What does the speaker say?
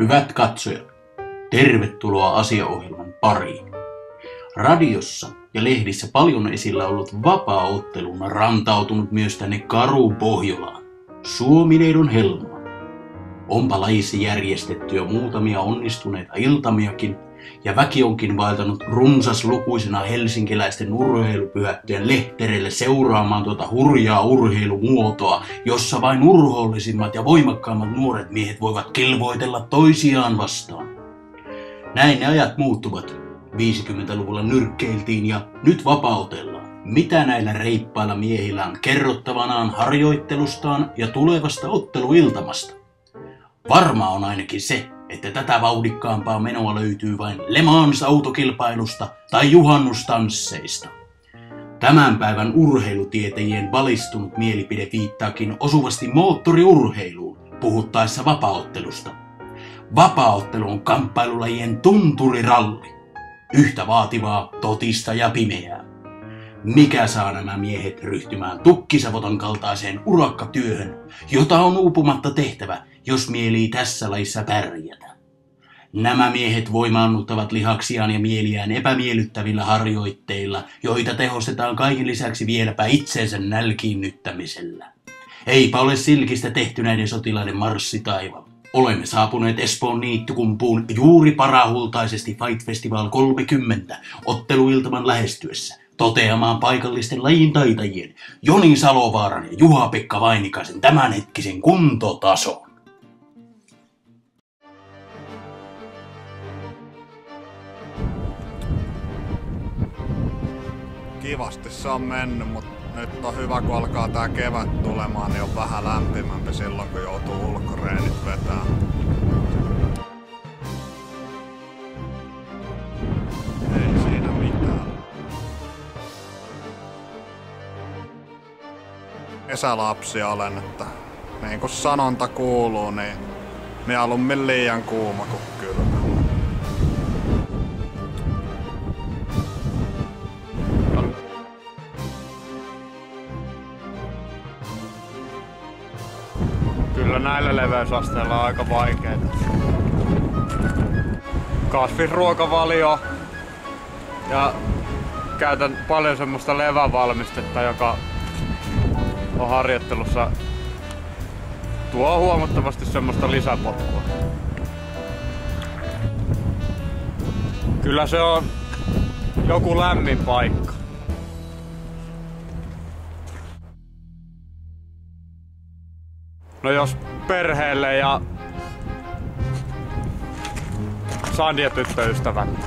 Hyvät katsojat, tervetuloa asiaohjelman pariin. Radiossa ja lehdissä paljon esillä ollut vapaaotteluna rantautunut myös tänne karuun Pohjolaan, Suomineidon Helmaan. Onpa lajissa järjestetty jo muutamia onnistuneita iltamiakin, ja väki onkin vaeltanut runsaslukuisena helsinkiläisten urheilupyhättyjen lehtereille seuraamaan tuota hurjaa urheilumuotoa, jossa vain urhoollisimmat ja voimakkaammat nuoret miehet voivat kilvoitella toisiaan vastaan. Näin ne ajat muuttuvat. 50-luvulla nyrkkeiltiin ja nyt vapautellaan. Mitä näillä reippailla miehillä on kerrottavanaan harjoittelustaan ja tulevasta otteluiltamasta? Varmaa on ainakin se, että tätä vauhdikkaampaa menoa löytyy vain Le Mans-autokilpailusta tai juhannustansseista. Tämän päivän urheilutietäjien valistunut mielipide viittaakin osuvasti moottoriurheiluun puhuttaessa vapaaottelusta. Vapaaottelu on kamppailulajien tunturiralli. Yhtä vaativaa, totista ja pimeää. Mikä saa nämä miehet ryhtymään tukkisavotan kaltaiseen urakkatyöhön, jota on uupumatta tehtävä, jos mielii tässä lajissa pärjätä? Nämä miehet voimaannuttavat lihaksiaan ja mieliään epämiellyttävillä harjoitteilla, joita tehostetaan kaiken lisäksi vieläpä itseensä nälkiinnyttämisellä. Eipä ole silkistä tehty näiden sotilaiden marssitaival. Olemme saapuneet Espoon niittykumpuun juuri parahultaisesti Fight Festival 30 otteluiltaman lähestyessä toteamaan paikallisten lajintaitajien Joni Salovaaran ja Juha-Pekka Vainikaisen tämänhetkisen kuntotason. Kivasti se on mennyt, mutta nyt on hyvä, kun alkaa tää kevät tulemaan, niin on vähän lämpimämpi silloin, kun joutuu ulkoreenit vetää. Ei siinä mitään. Kesälapsi olen, että niin kuin sanonta kuuluu, niin mieluummin liian kuuma kuin kylmä. Kyllä näillä leveysasteilla on aika vaikeita. Kasvisruokavalio ja käytän paljon semmoista levävalmistetta, joka on harjoittelussa tuo huomattavasti semmoista lisäpotkua. Kyllä se on joku lämmin paikka. No jos perheelle ja Sandia tyttöystävälle.